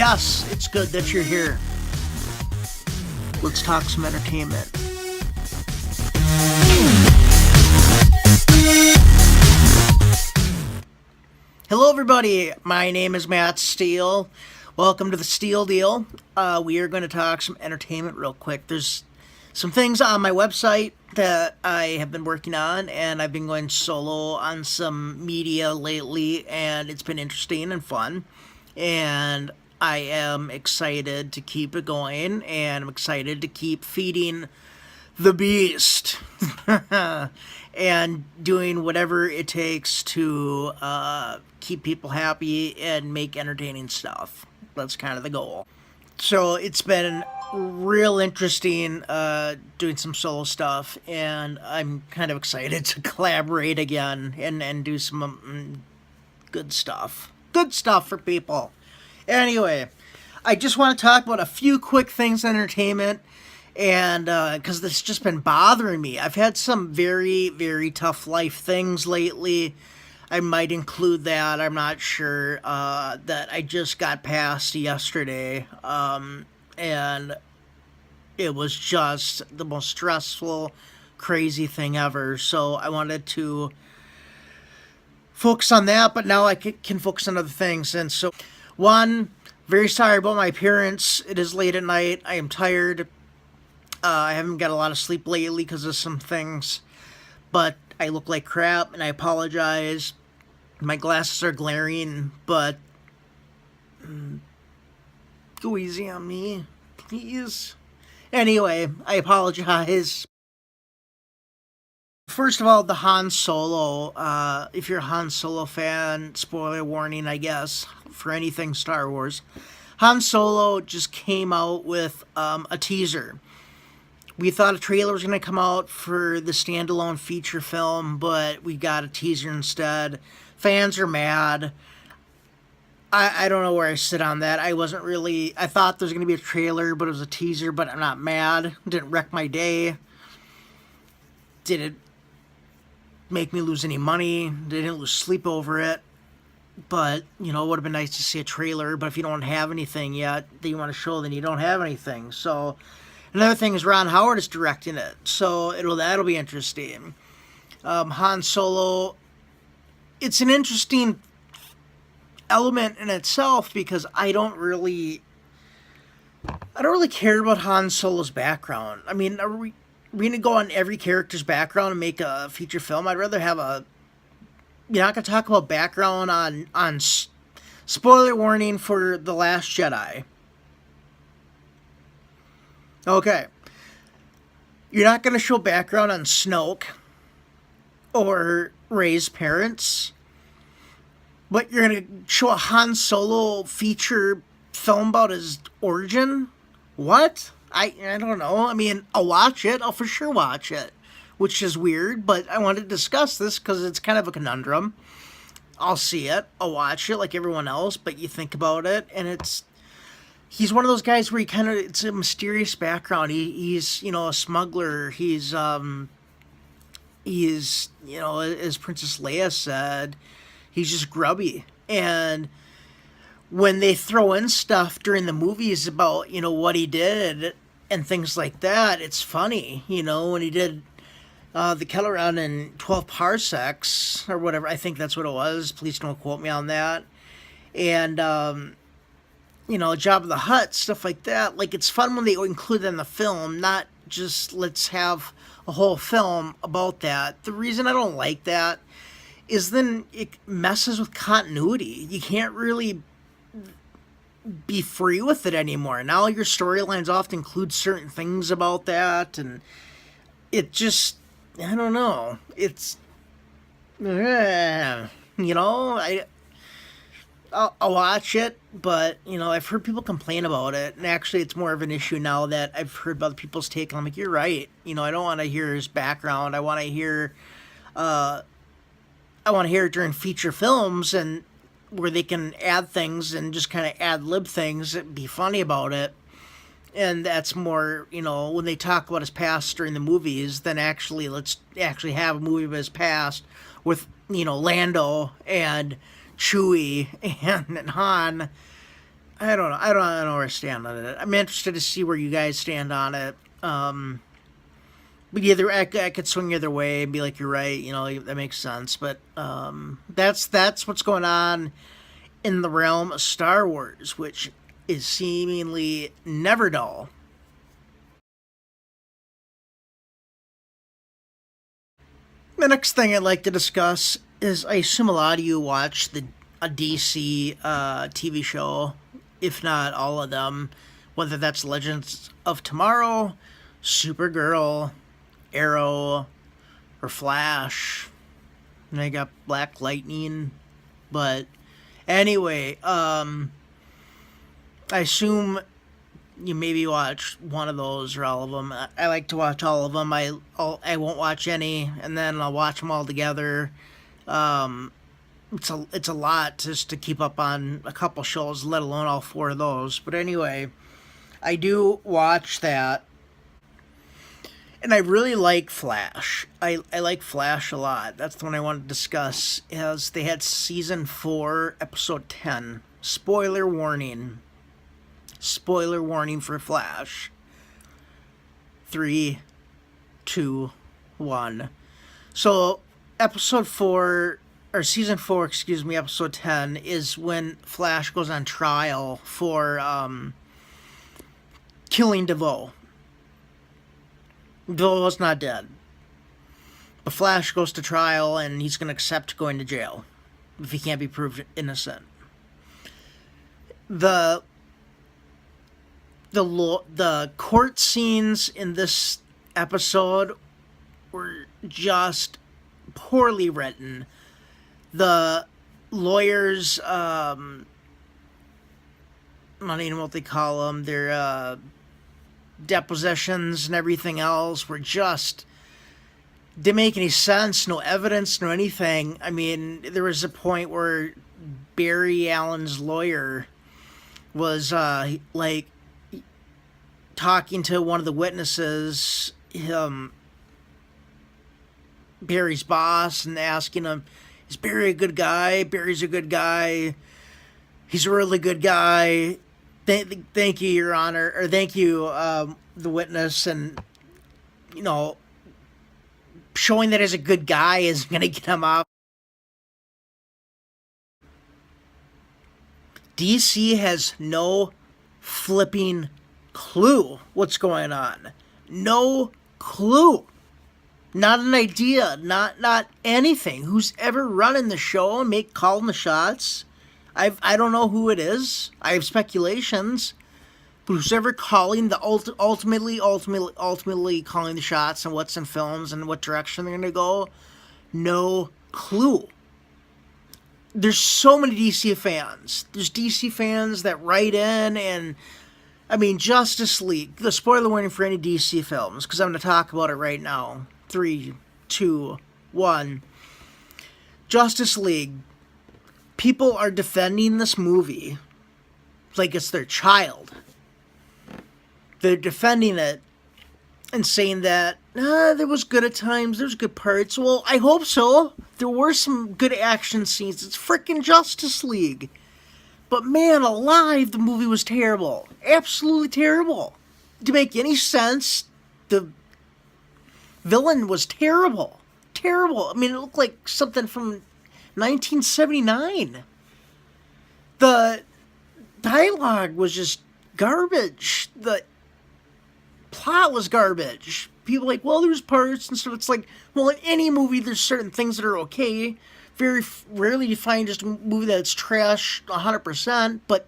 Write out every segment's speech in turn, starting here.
Yes, it's good that you're here. Let's talk some entertainment. Hello everybody, my name is Matt Steele. Welcome to the Steele Deal. We are going to talk some entertainment real quick. There's some things on my website that I have been working on, and I've been going solo on some media lately, and it's been interesting and fun. And I am excited to keep it going, and I'm excited to keep feeding the beast and doing whatever it takes to keep people happy and make entertaining stuff. That's kind of the goal. So it's been real interesting doing some solo stuff, and I'm kind of excited to collaborate again and do some good stuff. Good stuff for people. Anyway, I just want to talk about a few quick things in entertainment, and because this has just been bothering me. I've had some very, very tough life things lately. I might include that. I'm not sure. That I just got past yesterday, and it was just the most stressful, crazy thing ever. So I wanted to focus on that, but now I can focus on other things. And so, one, very sorry about my appearance. It is late at night. I am tired. I haven't got a lot of sleep lately because of some things, but I look like crap, and I apologize. My glasses are glaring, but go easy on me, please. Anyway, I apologize. First of all, the Han Solo. If you're a Han Solo fan, spoiler warning, I guess, for anything Star Wars. Han Solo just came out with a teaser. We thought a trailer was going to come out for the standalone feature film, but we got a teaser instead. Fans are mad. I don't know where I sit on that. I thought there was going to be a trailer, but it was a teaser, but I'm not mad. Didn't wreck my day. Didn't make me lose any money. Didn't lose sleep over it. But, it would have been nice to see a trailer, but if you don't have anything yet that you want to show, then you don't have anything. So, another thing is Ron Howard is directing it, so that'll be interesting. Han Solo, it's an interesting element in itself because I don't really care about Han Solo's background. I mean, are we going to go on every character's background and make a feature film? I'd rather have you're not going to talk about background on spoiler warning for The Last Jedi. Okay. You're not going to show background on Snoke or Rey's parents, but you're going to show a Han Solo feature film about his origin? What? I don't know. I mean, I'll watch it. I'll for sure watch it, which is weird, but I wanted to discuss this because it's kind of a conundrum. I'll see it. I'll watch it like everyone else, but you think about it, and he's one of those guys where it's a mysterious background. He's a smuggler. He's as Princess Leia said, he's just grubby. And when they throw in stuff during the movies about, what he did and things like that, it's funny. When he did the Kelleran in 12 parsecs or whatever, I think that's what it was. Please don't quote me on that. And, Jabba the Hutt, stuff like that. Like, it's fun when they include it in the film, not just let's have a whole film about that. The reason I don't like that is then it messes with continuity. You can't really be free with it anymore. Now your storylines often include certain things about that, and it just, I don't know. It's, I'll watch it, but, I've heard people complain about it, and actually it's more of an issue now that I've heard other people's take, and I'm like, you're right. I don't want to hear his background. I want to hear it during feature films, and where they can add things and just kind of ad-lib things and be funny about it. And that's more, when they talk about his past during the movies, then let's actually have a movie of his past with, Lando and Chewie and Han. I don't know. I don't know where I stand on it. I'm interested to see where you guys stand on it. But either I could swing either way and be like, you're right, that makes sense. But that's what's going on in the realm of Star Wars, which is seemingly never dull. The next thing I'd like to discuss is, I assume a lot of you watch a DC TV show, if not all of them, whether that's Legends of Tomorrow, Supergirl, Arrow, or Flash. And I got Black Lightning. But anyway, I assume you maybe watch one of those or all of them. I like to watch all of them. I won't watch any, and then I'll watch them all together. It's a lot just to keep up on a couple shows, let alone all four of those. But anyway, I do watch that. And I really like Flash. I like Flash a lot. That's the one I want to discuss. As they had season 4, episode 10. Spoiler warning. Spoiler warning for Flash. 3, 2, 1. So episode 4, or season 4, excuse me, episode 10 is when Flash goes on trial for killing DeVoe. DeVoe's not dead. But Flash goes to trial, and he's going to accept going to jail if he can't be proved innocent. The court scenes in this episode were just poorly written. The lawyers, I'm not even what they call them, their depositions and everything else were just, didn't make any sense. No evidence, no anything. I mean, there was a point where Barry Allen's lawyer was talking to one of the witnesses, Barry's boss, and asking him, is Barry a good guy? Barry's a good guy. He's a really good guy. Thank you, Your Honor, or thank you, the witness, and, showing that he's a good guy is going to get him off. DC has no flipping clue what's going on. No clue. Not an idea. Not anything. Who's ever running the show and calling the shots? I don't know who it is. I have speculations. But who's ever calling the ultimately calling the shots and what's in films and what direction they're going to go? No clue. There's so many DC fans. There's DC fans that write in, and I mean, Justice League. The spoiler warning for any DC films, because I'm going to talk about it right now. 3, 2, 1. Justice League. People are defending this movie like it's their child. They're defending it and saying that there was good at times, there's good parts. Well, I hope so. There were some good action scenes. It's freaking Justice League. But man alive, the movie was terrible. Absolutely terrible. To make any sense, the villain was terrible. Terrible. I mean, it looked like something from 1979. The dialogue was just garbage. The plot was garbage. People are like, well, there's parts and stuff. It's like, well, in any movie, there's certain things that are okay. Very rarely you find just a movie that's trash 100%, but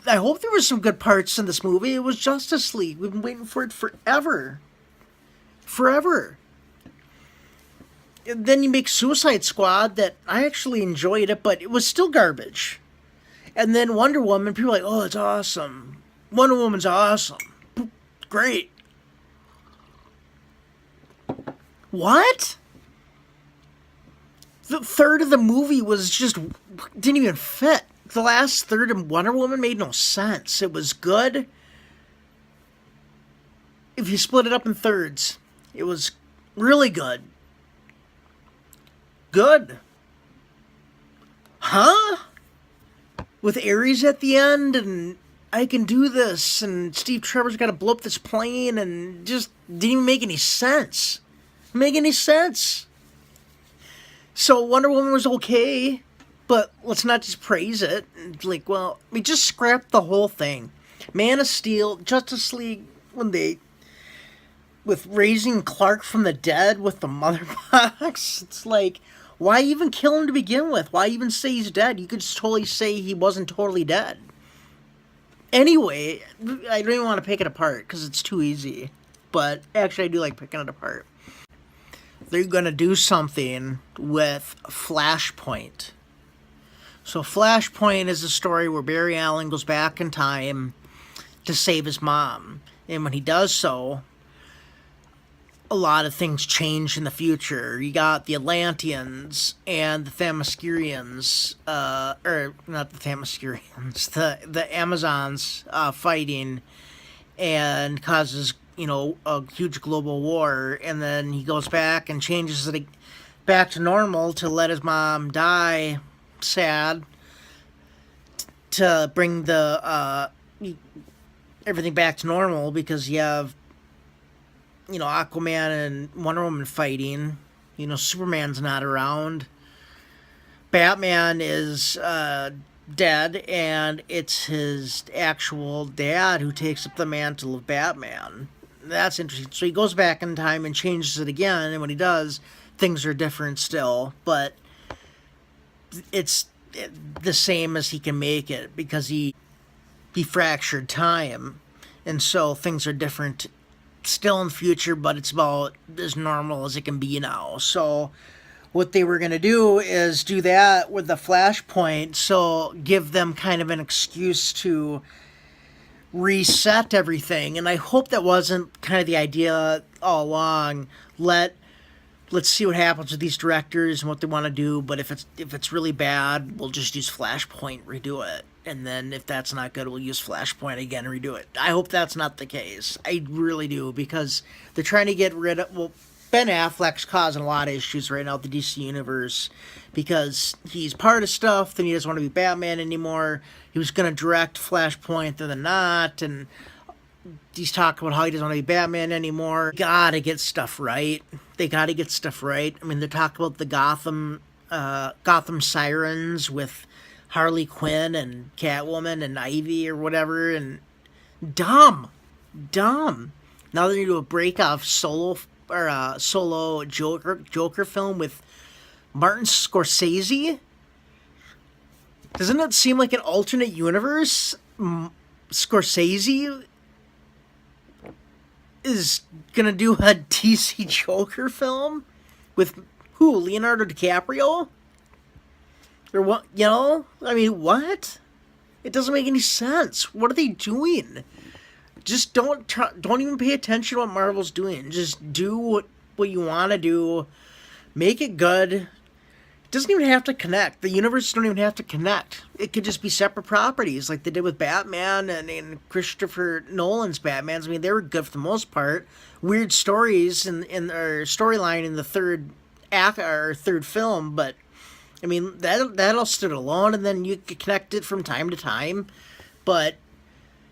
I hope there was some good parts in this movie. It was Justice League. We've been waiting for it forever. Forever. And then you make Suicide Squad, that I actually enjoyed it, but it was still garbage. And then Wonder Woman, people are like, oh, it's awesome. Wonder Woman's awesome. Great. What? The third of the movie was just, didn't even fit. The last third of Wonder Woman made no sense. It was good. If you split it up in thirds, it was really good. Good. Huh? with Ares at the end, and I can do this, and Steve Trevor's got to blow up this plane, and just didn't even make any sense. Make any sense. So Wonder Woman was okay, but let's not just praise it. Like, well, we just scrapped the whole thing. Man of Steel, Justice League, with raising Clark from the dead with the mother box, it's like, why even kill him to begin with? Why even say he's dead? You could just totally say he wasn't totally dead. Anyway, I don't even want to pick it apart because it's too easy. But actually, I do like picking it apart. They're going to do something with Flashpoint. So Flashpoint is a story where Barry Allen goes back in time to save his mom. And when he does so, a lot of things change in the future. You got the Atlanteans and the Themyscirians, or not the Themyscirians, the Amazons fighting, and causes, a huge global war. And then he goes back and changes it back to normal to let his mom die, sad, to bring the everything back to normal, because you have Aquaman and Wonder Woman fighting. Superman's not around. Batman is dead, and it's his actual dad who takes up the mantle of Batman. That's interesting. So he goes back in time and changes it again, and when he does, things are different still, but it's the same as he can make it, because he fractured time, and so things are different still in the future, but it's about as normal as it can be now. So what they were going to do is do that with the Flashpoint, so give them kind of an excuse to reset everything. And I hope that wasn't kind of the idea all along. Let's see what happens with these directors and what they want to do, but if it's really bad, we'll just use Flashpoint, redo it. And then if that's not good, we'll use Flashpoint again and redo it. I hope that's not the case. I really do, because they're trying to get rid of... Well, Ben Affleck's causing a lot of issues right now with the DC Universe, because he's part of stuff, then he doesn't want to be Batman anymore. He was going to direct Flashpoint, then not, and he's talking about how he doesn't want to be Batman anymore. Gotta get stuff right. They gotta get stuff right. I mean, they're talking about the Gotham Sirens with Harley Quinn and Catwoman and Ivy or whatever, and dumb. Now they're gonna do a breakoff solo Joker film with Martin Scorsese. Doesn't it seem like an alternate universe? Scorsese is gonna do a DC Joker film with who? Leonardo DiCaprio? Or what? I mean, what? It doesn't make any sense. What are they doing? Just don't even pay attention to what Marvel's doing. Just do what you want to do. Make it good. It doesn't even have to connect. The universes don't even have to connect. It could just be separate properties, like they did with Batman and Christopher Nolan's Batmans. I mean, they were good for the most part. Weird stories in their storyline in the third act or third film, but I mean that all stood alone, and then you could connect it from time to time, but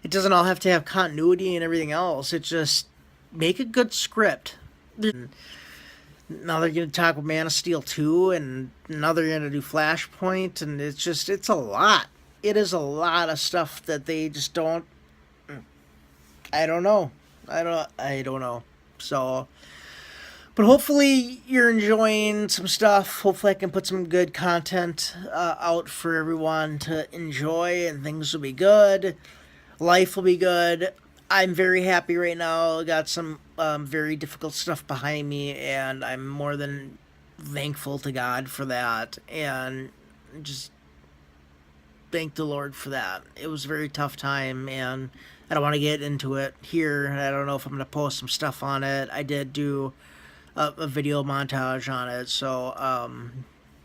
it doesn't all have to have continuity and everything else. It just make a good script. Now they're going to talk about Man of Steel 2, and now they're going to do Flashpoint, and it's a lot. It is a lot of stuff that they just don't... I don't know. I don't know. So... But hopefully you're enjoying some stuff. Hopefully I can put some good content out for everyone to enjoy, and things will be good. Life will be good. I'm very happy right now. I got some very difficult stuff behind me, and I'm more than thankful to God for that, and just thank the Lord for that. It was a very tough time, and I don't want to get into it here. I don't know if I'm going to post some stuff on it. I did do a video montage on it, so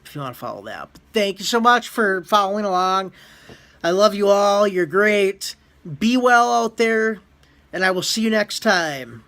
if you want to follow that. But thank you so much for following along. I love you all. You're great. Be well out there, and I will see you next time.